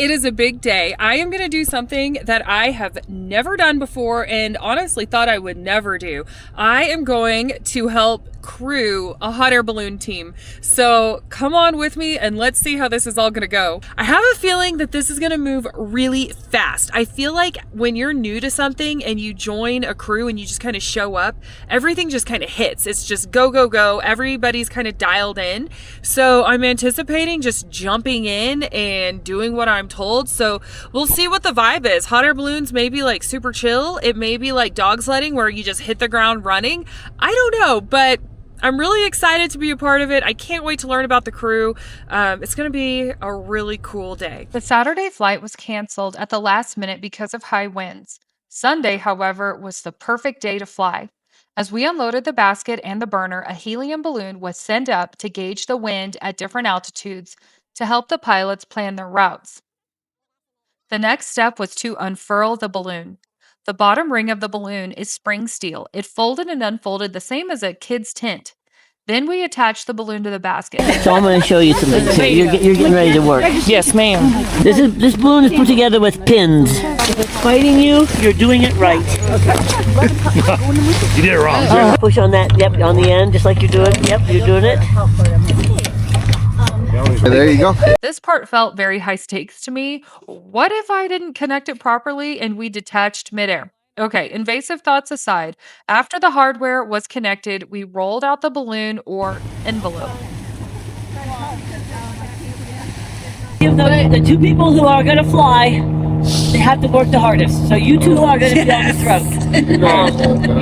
It is a big day. I am going to do something that I have never done before and honestly thought I would never do. I am going to help crew a hot air balloon team. So come on with me and let's see how this is all going to go. I have a feeling that this is going to move really fast. I feel like when you're new to something and you join a crew and you just kind of show up, everything just kind of hits. It's just go, go, go. Everybody's kind of dialed in. So I'm anticipating just jumping in and doing what I'm told. So we'll see what the vibe is. Hot air balloons may be like super chill. It may be like dog sledding where you just hit the ground running. I don't know, but I'm really excited to be a part of it. I can't wait to learn about the crew. It's going to be a really cool day. The Saturday flight was canceled at the last minute because of high winds. Sunday, however, was the perfect day to fly. As we unloaded the basket and the burner, a helium balloon was sent up to gauge the wind at different altitudes to help the pilots plan their routes. The next step was to unfurl the balloon. The bottom ring of the balloon is spring steel. It folded and unfolded the same as a kid's tent. Then we attached the balloon to the basket. So I'm going to show you something. So you're getting ready to work. Yes, ma'am. This balloon is put together with pins. If it's fighting you, you're doing it right. You did it wrong. Push on that, yep, on the end, just like you're doing. Yep, you're doing it. There you go. This part felt very high stakes to me. What if I didn't connect it properly and we detached midair? Okay, invasive thoughts aside, after the hardware was connected, we rolled out the balloon or envelope. Give the two people who are going to fly, they have to work the hardest. So you two are going to be on the throat.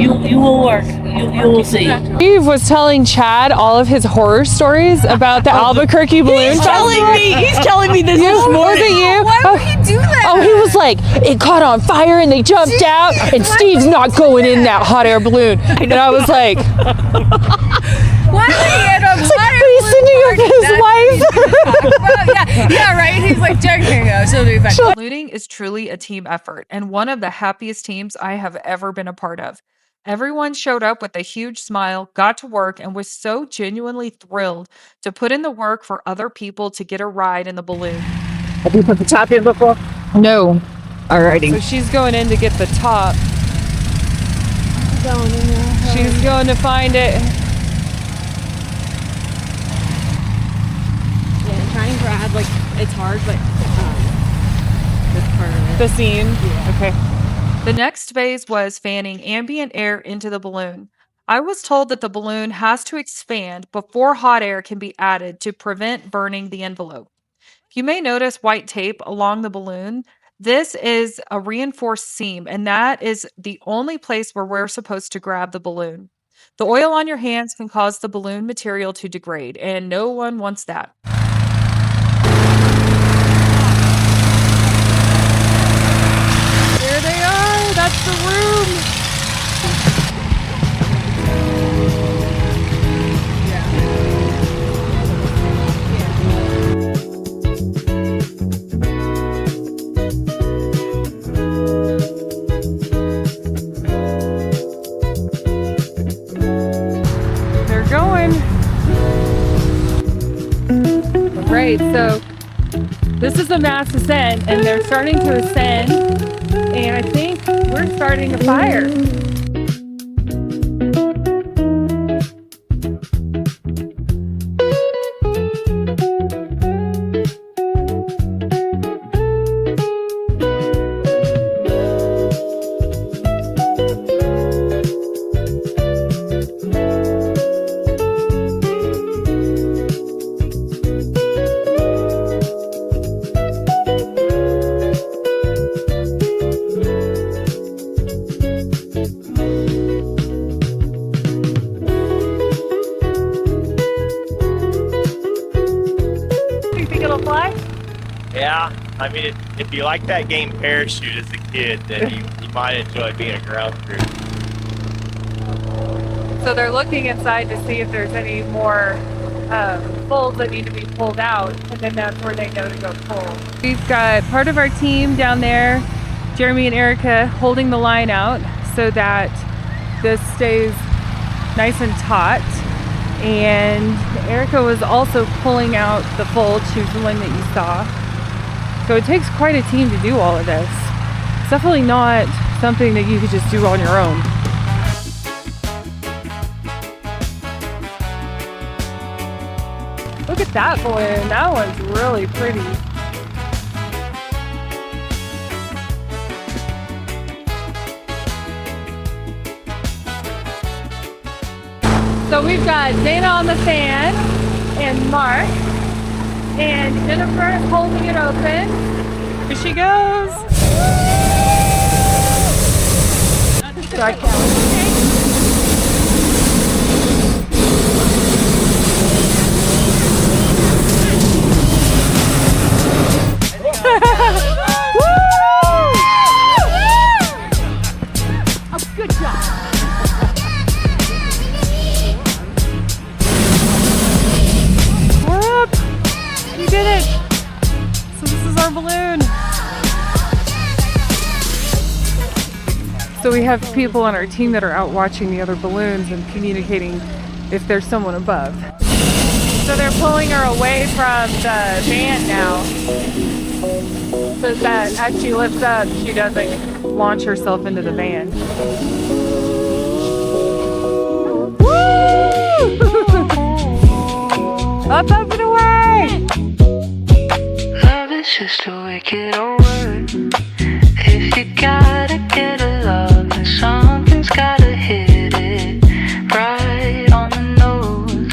You will work. You will see. Steve was telling Chad all of his horror stories about the Albuquerque balloon. He's telling me this morning. Was it you? Why would he do that? Oh, he was like, it caught on fire and they jumped out and Steve's not going in that hot air balloon. And I was like, Why would he end up he's thinking of his wife. yeah, right? He's like, Jack, here you go. She'll be fine. Ballooning is truly a team effort and one of the happiest teams I have ever been a part of. Everyone showed up with a huge smile, got to work, and was so genuinely thrilled to put in the work for other people to get a ride in the balloon. Have you put the top in before? No. Alrighty. So she's going in to get the top. She's going to find it. Yeah, try and grab, like, it's hard, but this part of it. The seam. Yeah. Okay. The next phase was fanning ambient air into the balloon. I was told that the balloon has to expand before hot air can be added to prevent burning the envelope. You may notice white tape along the balloon. This is a reinforced seam, and that is the only place where we're supposed to grab the balloon. The oil on your hands can cause the balloon material to degrade, and no one wants that. There they are. That's the room. They're going. All right, so this is a mass ascent, and they're starting to ascend, and I think we're starting a fire. Yeah, I mean, if you like that game Parachute as a kid, then you might enjoy being a ground crew. So they're looking inside to see if there's any more folds that need to be pulled out, and then that's where they know to go pull. We've got part of our team down there, Jeremy and Erica, holding the line out so that this stays nice and taut. And Erica was also pulling out the fold. She was the one that you saw. So it takes quite a team to do all of this. It's definitely not something that you could just do on your own. Look at that balloon. That one's really pretty. So we've got Dana on the fan and Mark, and Jennifer is holding it open. Here she goes. So I Oh, good job. We're up. We did it. So this is our balloon. So we have people on our team that are out watching the other balloons and communicating if there's someone above. So they're pulling her away from the van now, so that as she lifts up, she doesn't launch herself into the van. Woo! Up, up, and away! Love is just a wicked old word. If you gotta get a love, then something's gotta hit it right on the nose.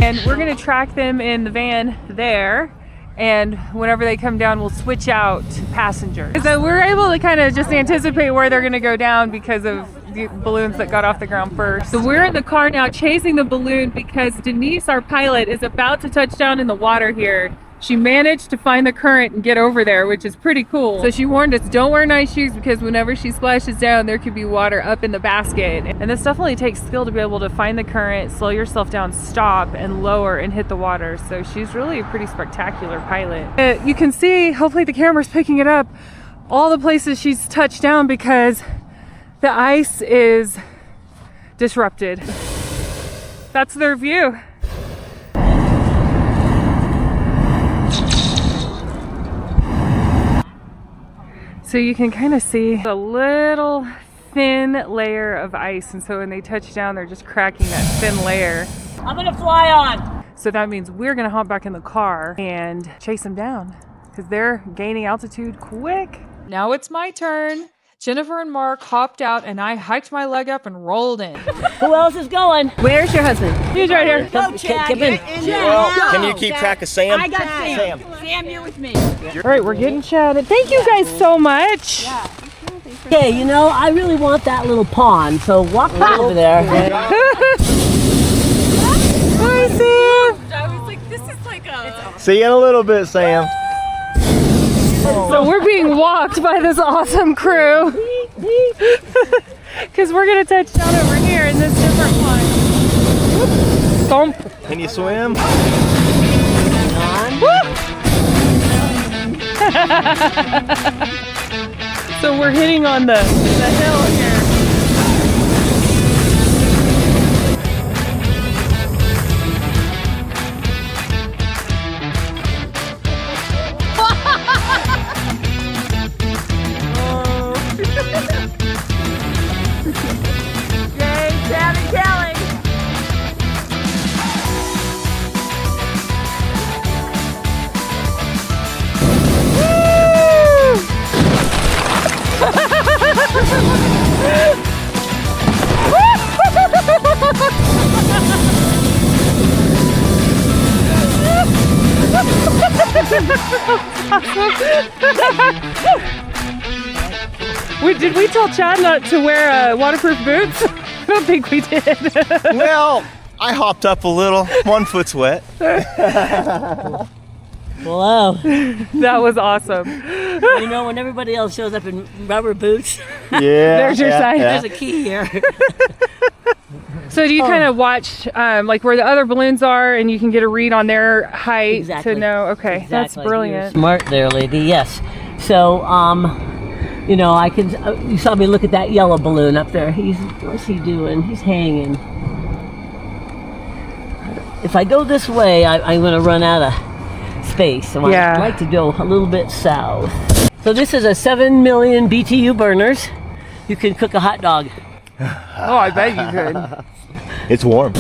And we're gonna track them in the van there, and whenever they come down, we'll switch out passengers. So we're able to kind of just anticipate where they're gonna go down because of the balloons that got off the ground first. So we're in the car now chasing the balloon because Denise, our pilot, is about to touch down in the water here. She managed to find the current and get over there, which is pretty cool. So she warned us, don't wear nice shoes because whenever she splashes down, there could be water up in the basket. And this definitely takes skill to be able to find the current, slow yourself down, stop, and lower and hit the water. So she's really a pretty spectacular pilot. You can see, hopefully the camera's picking it up, all the places she's touched down because the ice is disrupted. That's their view. So you can kind of see a little thin layer of ice, and so when they touch down, they're just cracking that thin layer. I'm gonna fly on. So that means we're gonna hop back in the car and chase them down because they're gaining altitude quick. Now it's my turn. Jennifer and Mark hopped out and I hiked my leg up and rolled in. Who else is going? Where's your husband? He's right here. Come in. Well, can you keep track of Sam? I got Sam. Sam, you're with me. All right, we're getting chatted. Thank you guys so much. Okay, you know, I really want that little pond, so walk right over there. Hi, Sam. I was like, this is like a. See you in a little bit, Sam. So we're being walked by this awesome crew because we're gonna touch down over here in this different one. Thump. Can you swim? So we're hitting on the hill here. Yay, Sam and Kelly. Did we tell Chad not to wear waterproof boots? I don't think we did. Well, I hopped up a little. One foot's wet. Hello. That was awesome. You know, when everybody else shows up in rubber boots, Yeah. There's your sign. there's a key here. So do you kind of watch like where the other balloons are and you can get a read on their height Exactly. to know? Okay, that's Exactly. brilliant. You're smart there, lady. Yes. So, you know, I can. You saw me look at that yellow balloon up there. What's he doing? He's hanging. If I go this way, I'm going to run out of space. So Yeah. I'd like to go a little bit south. So this is a 7 million BTU burners. You can cook a hot dog. Oh, I bet you could. It's warm.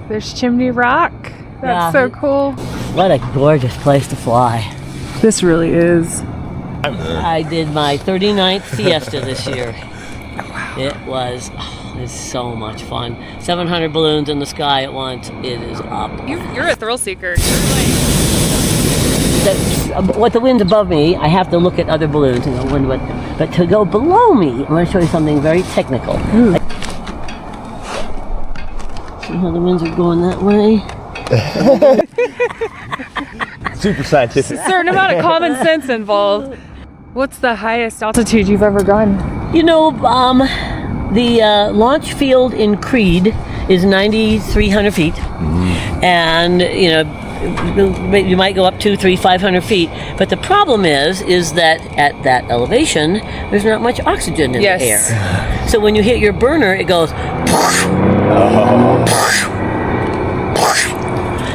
There's Chimney Rock. That's so cool. What a gorgeous place to fly. This really is. I did my 39th Fiesta this year. It was it's so much fun. 700 balloons in the sky at once. It is up. You're a thrill seeker. What the wind's above me, I have to look at other balloons and go, but to go below me, I'm going to show you something very technical. See how the winds are going that way? Super scientific. A certain amount of common sense involved. What's the highest altitude you've ever gone? You know, the launch field in Creed is 9,300 feet. And, you know, you might go up 200, 300, 500 feet. But the problem is that at that elevation, there's not much oxygen in the air. So when you hit your burner, it goes...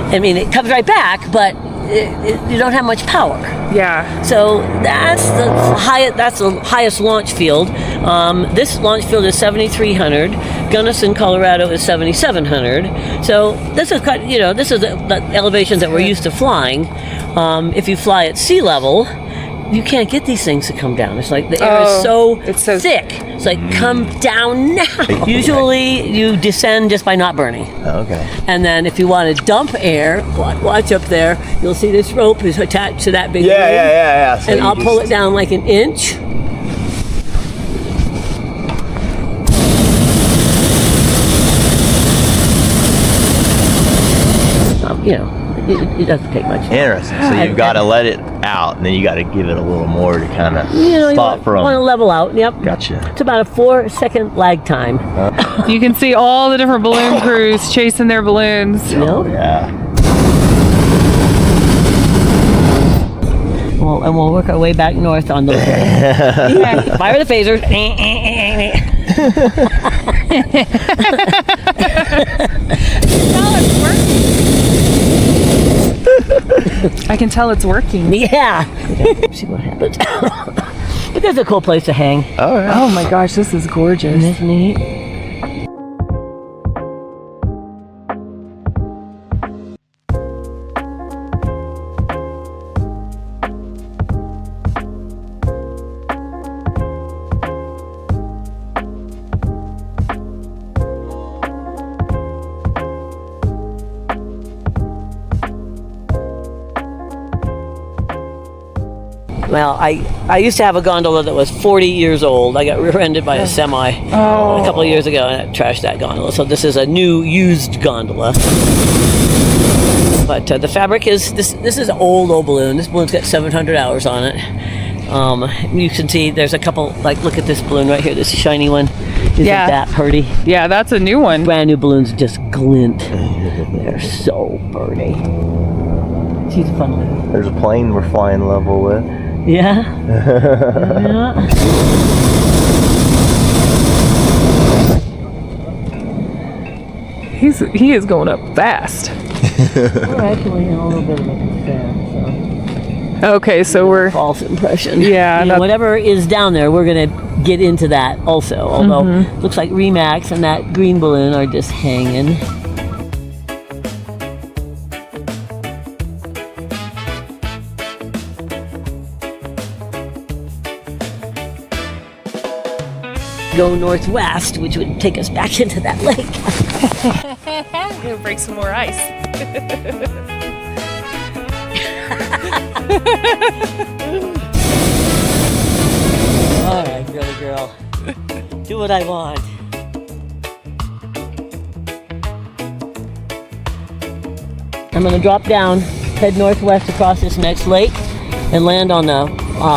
I mean, it comes right back, but you don't have much power. Yeah. So that's the highest launch field. This launch field is 7,300. Gunnison, Colorado is 7,700. So this is this is the elevations that we're used to flying. If you fly at sea level, you can't get these things to come down. It's like the air is so thick. It's like, come down now. Usually you descend just by not burning. Okay. And then if you want to dump air, watch up there, you'll see this rope is attached to that big ring. Yeah. So And I'll pull it down like an inch. It doesn't take much. Interesting. So you've got to let it out, and then you got to give it a little more to kind of stop from. You want to level out. Yep. Gotcha. It's about a 4-second lag time. You can see all the different balloon crews chasing their balloons. Yeah. And we'll work our way back north on those. Fire the phasers. I can tell it's working. Yeah. See what happens. But that's a cool place to hang. Oh, yeah. Oh my gosh, this is gorgeous. Isn't it neat? Well, I used to have a gondola that was 40 years old. I got rear-ended by a semi a couple of years ago, and I trashed that gondola. So this is a new, used gondola. But the fabric is, this is an old balloon. This balloon's got 700 hours on it. You can see there's a couple, like, look at this balloon right here, this shiny one. Isn't that pretty? Yeah, that's a new one. Brand new balloons just glint. They're so pretty. She's a fun one. There's a plane we're flying level with. Yeah. Yeah. He is going up fast. We're actually in a little bit of a concern, so. Okay, so we're False impression. Yeah, whatever is down there, we're gonna get into that also. Although looks like Remax and that green balloon are just hanging. Go northwest, which would take us back into that lake. We'll break some more ice. All right, girl. Do what I want. I'm gonna drop down, head northwest across this next lake, and land on the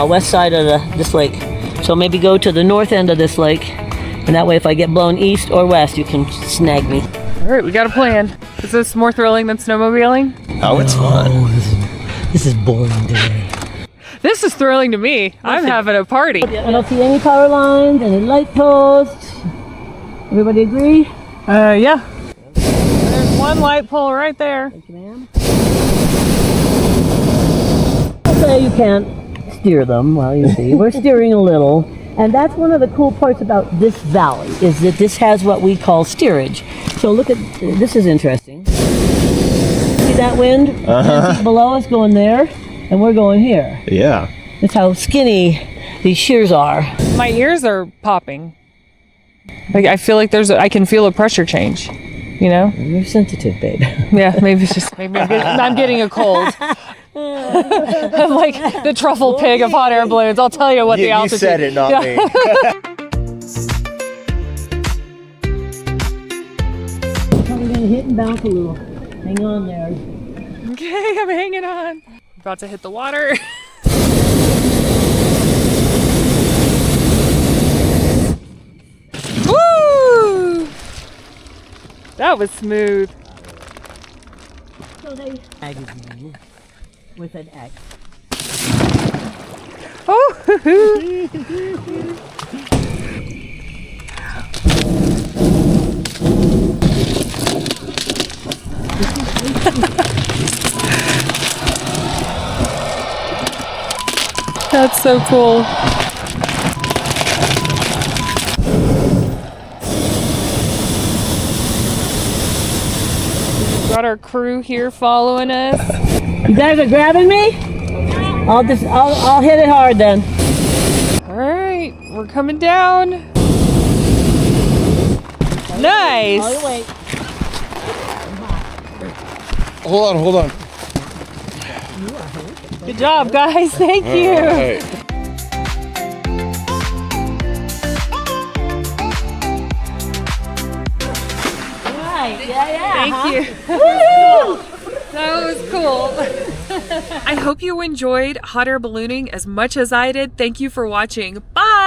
west side of this lake. So maybe go to the north end of this lake, and that way if I get blown east or west, you can snag me. All right, we got a plan. Is this more thrilling than snowmobiling? Oh, it's fun. This is boring today. This is thrilling to me. I'm having a party. I don't see any power lines, any light posts. Everybody agree? Yeah. One light pole right there. Thank you, ma'am. Okay, you can't steer them. Well, you see, we're steering a little. And that's one of the cool parts about this valley, is that this has what we call steerage. So look at, this is interesting. See that wind? 10 feet below us going there, and we're going here. Yeah. That's how skinny these shears are. My ears are popping. Like I feel like I can feel a pressure change. You know? You're sensitive, babe. Yeah, maybe it's just I'm getting a cold. I'm like the truffle pig of hot air balloons. I'll tell you what the altitude. You said it, not me. Probably gonna hit and bounce a little. Hang on there. Okay, I'm hanging on. About to hit the water. Woo! That was smooth. So they magazine with an X. Oh! That's so cool. Got our crew here following us. You guys are grabbing me? I'll hit it hard then. All right, we're coming down. Nice. Oh, wait. Hold on. Good job, guys. Thank you. All right. Right. Yeah. Thank you. That was cool. I hope you enjoyed hot air ballooning as much as I did. Thank you for watching. Bye.